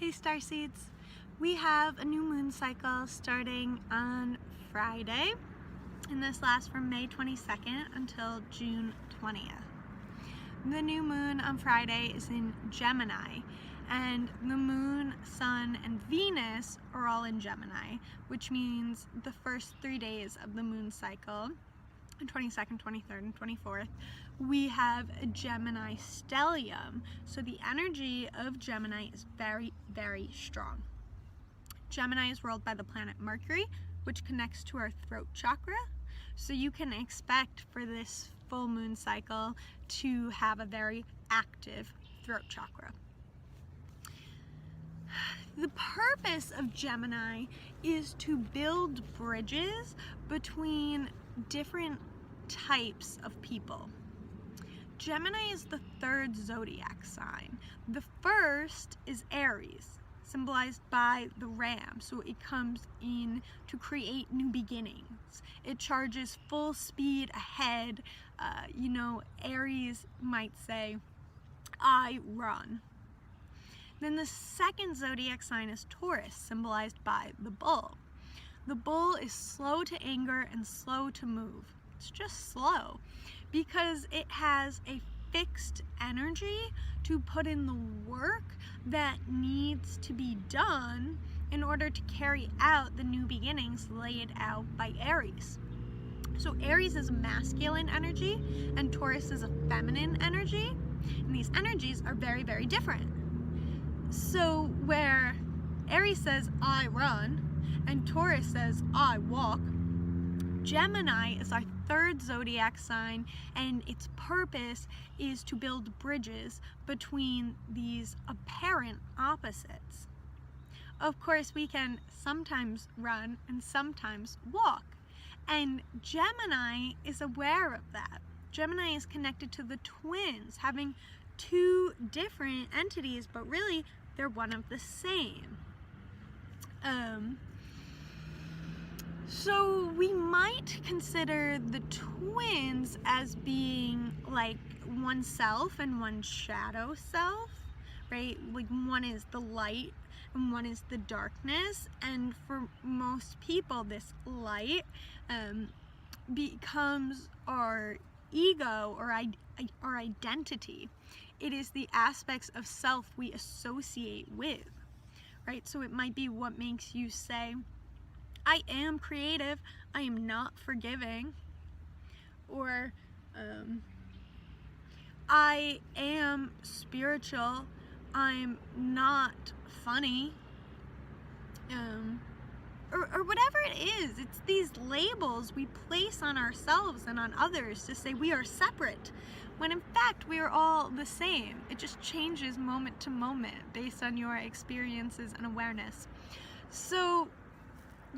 Hey Starseeds, we have a new moon cycle starting on Friday, and this lasts from May 22nd until June 20th. The new moon on Friday is in Gemini, and the moon, sun, and Venus are all in Gemini, which means the first 3 days of the moon cycle, 22nd, 23rd, and 24th, we have a Gemini stellium. So the energy of Gemini is very, very strong. Gemini is ruled by the planet Mercury, which connects to our throat chakra. So you can expect for this full moon cycle to have a very active throat chakra. The purpose of Gemini is to build bridges between different types of people. Gemini is the third zodiac sign. The first is Aries, symbolized by the ram. So it comes in to create new beginnings. It charges full speed ahead. Aries might say, I run. Then the second zodiac sign is Taurus, symbolized by the bull. The bull is slow to anger and slow to move. It's just slow because it has a fixed energy to put in the work that needs to be done in order to carry out the new beginnings laid out by Aries. So Aries is a masculine energy and Taurus is a feminine energy, and these energies are very, very different. So where Aries says, I run, and Taurus says, I walk, Gemini is our third zodiac sign, and its purpose is to build bridges between these apparent opposites. Of course, we can sometimes run and sometimes walk, and Gemini is aware of that. Gemini is connected to the twins, having two different entities, but really they're one of the same. So we might consider the twins as being like one self and one shadow self, right? Like one is the light and one is the darkness, and for most people this light becomes our ego or our identity. It is the aspects of self we associate with, right? So it might be what makes you say, I am creative, I am not forgiving, or I am spiritual, I'm not funny, or whatever it is. It's these labels we place on ourselves and on others to say we are separate, when in fact we are all the same. It just changes moment to moment based on your experiences and awareness. So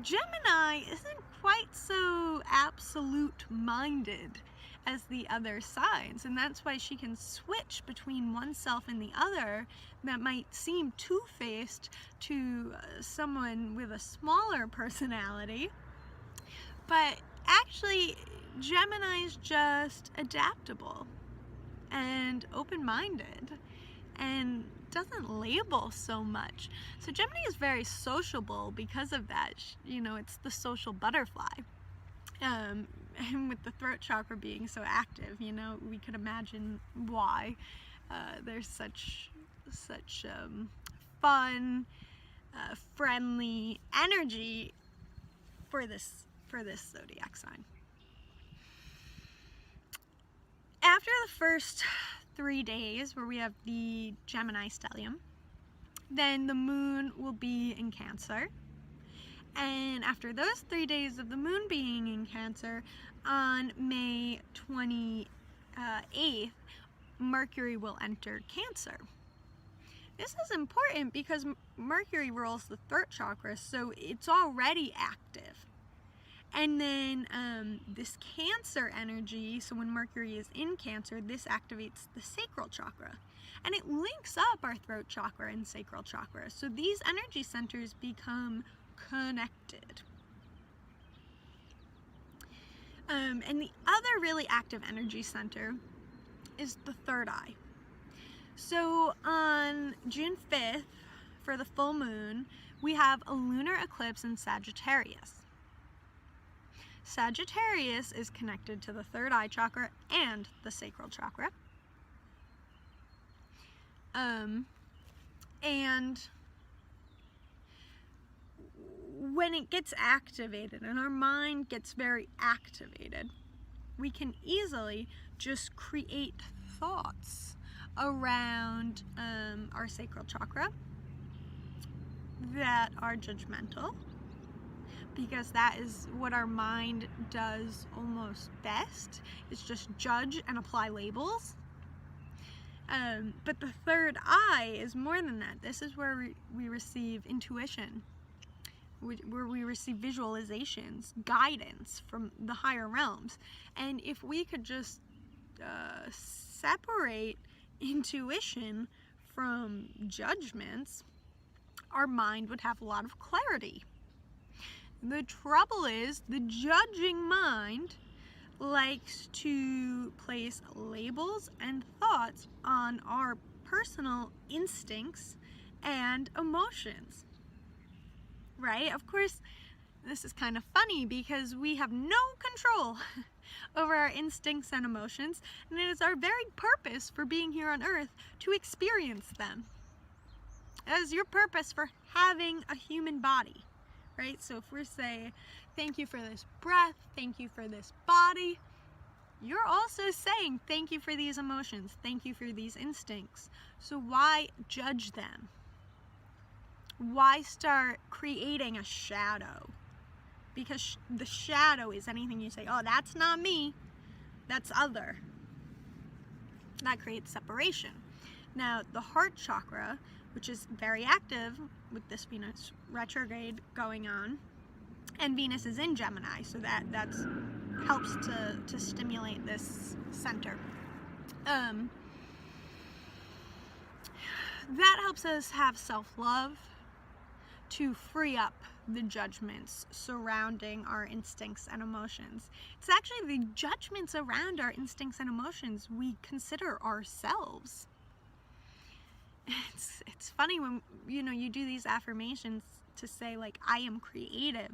Gemini isn't quite so absolute-minded as the other signs, and that's why she can switch between one self and the other that might seem two-faced to someone with a smaller personality. But actually, Gemini is just adaptable and open-minded and doesn't label so much. So Gemini is very sociable because of that. It's the social butterfly. And with the throat chakra being so active, we could imagine why there's such fun, friendly energy for this zodiac sign. After the first 3 days where we have the Gemini stellium, then the moon will be in Cancer. And after those 3 days of the moon being in Cancer, on May 28th, Mercury will enter Cancer. This is important because Mercury rules the throat chakra, so it's already active. And then this Cancer energy, so when Mercury is in Cancer, this activates the sacral chakra. And it links up our throat chakra and sacral chakra. So these energy centers become connected. And the other really active energy center is the third eye. So on June 5th, for the full moon, we have a lunar eclipse in Sagittarius. Sagittarius is connected to the third eye chakra and the sacral chakra. And when it gets activated and our mind gets very activated, we can easily just create thoughts around our sacral chakra that are judgmental, because that is what our mind does almost best, is just judge and apply labels. But the third eye is more than that. This is where we receive intuition, where we receive visualizations, guidance from the higher realms. And if we could just separate intuition from judgments, our mind would have a lot of clarity. The trouble is, the judging mind likes to place labels and thoughts on our personal instincts and emotions, right? Of course, this is kind of funny because we have no control over our instincts and emotions, and it is our very purpose for being here on Earth to experience them. That is your purpose for having a human body, right? So if we say, thank you for this breath, thank you for this body, you're also saying thank you for these emotions, thank you for these instincts. So why judge them? Why start creating a shadow? Because the shadow is anything you say, oh, that's not me, that's other. That creates separation. Now, the heart chakra, which is very active with this Venus retrograde going on, and Venus is in Gemini, so that helps to stimulate this center. That helps us have self-love, to free up the judgments surrounding our instincts and emotions. It's actually the judgments around our instincts and emotions we consider ourselves. It's funny when you do these affirmations to say, like, I am creative,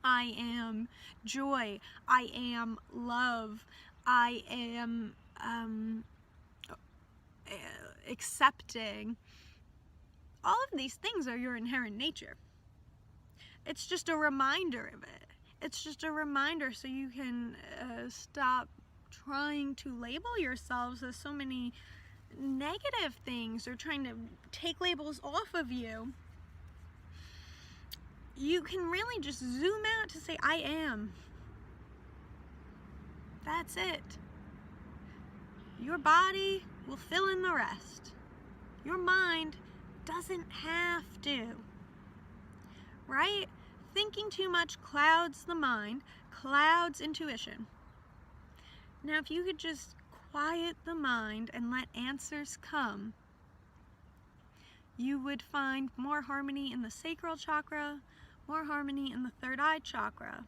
I am joy, I am love, I am accepting. All of these things are your inherent nature. It's just a reminder of it. It's just a reminder so you can stop trying to label yourselves as so many negative things, or trying to take labels off of you. You can really just zoom out to say, I am. That's it. Your body will fill in the rest. Your mind doesn't have to. Right? Thinking too much clouds the mind, clouds intuition. Now, if you could just quiet the mind and let answers come, you would find more harmony in the sacral chakra, more harmony in the third eye chakra.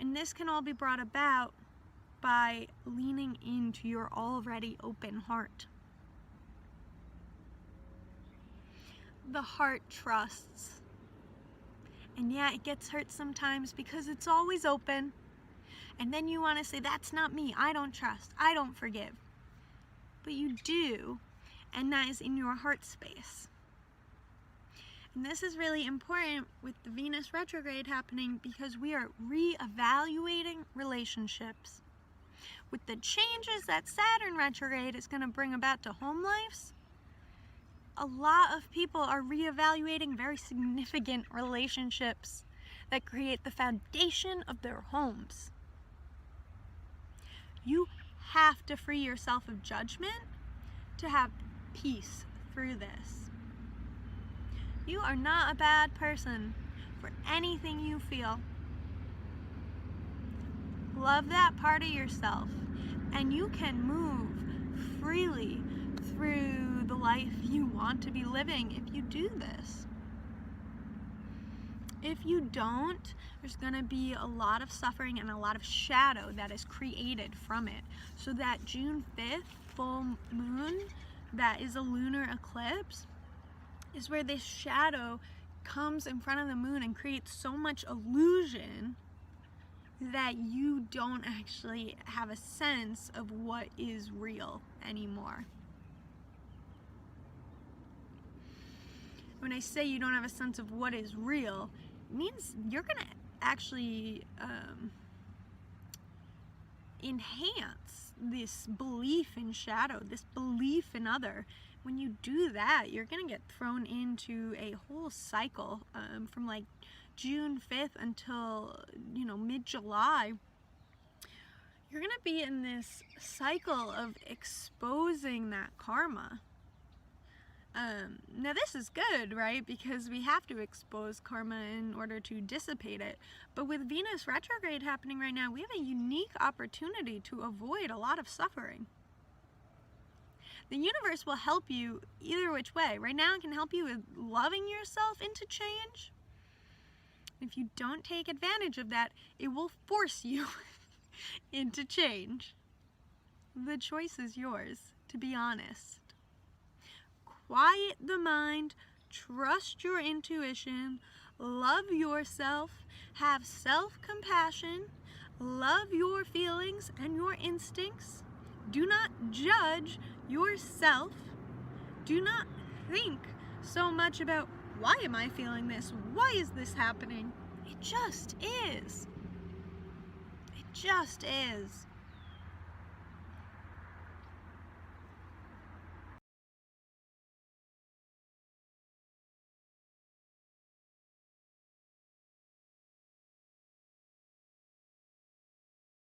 And this can all be brought about by leaning into your already open heart. The heart trusts. And yeah, it gets hurt sometimes because it's always open. And then you want to say, that's not me, I don't trust, I don't forgive. But you do, and that is in your heart space. And this is really important with the Venus retrograde happening, because we are re-evaluating relationships. With the changes that Saturn retrograde is going to bring about to home lives, a lot of people are re-evaluating very significant relationships that create the foundation of their homes. You have to free yourself of judgment to have peace through this. You are not a bad person for anything you feel. Love that part of yourself, and you can move freely through the life you want to be living if you do this. If you don't, there's going to be a lot of suffering and a lot of shadow that is created from it. So that June 5th full moon, that is a lunar eclipse, is where this shadow comes in front of the moon and creates so much illusion that you don't actually have a sense of what is real anymore. When I say you don't have a sense of what is real, it means you're going to actually enhance this belief in shadow, this belief in other. When you do that, you're going to get thrown into a whole cycle from like June 5th until, mid-July. You're going to be in this cycle of exposing that karma. Now this is good, right? Because we have to expose karma in order to dissipate it. But with Venus retrograde happening right now, we have a unique opportunity to avoid a lot of suffering. The universe will help you either which way. Right now it can help you with loving yourself into change. If you don't take advantage of that, it will force you into change. The choice is yours, to be honest. Quiet the mind, trust your intuition, love yourself, have self-compassion, love your feelings and your instincts. Do not judge yourself. Do not think so much about, why am I feeling this? Why is this happening? It just is. It just is.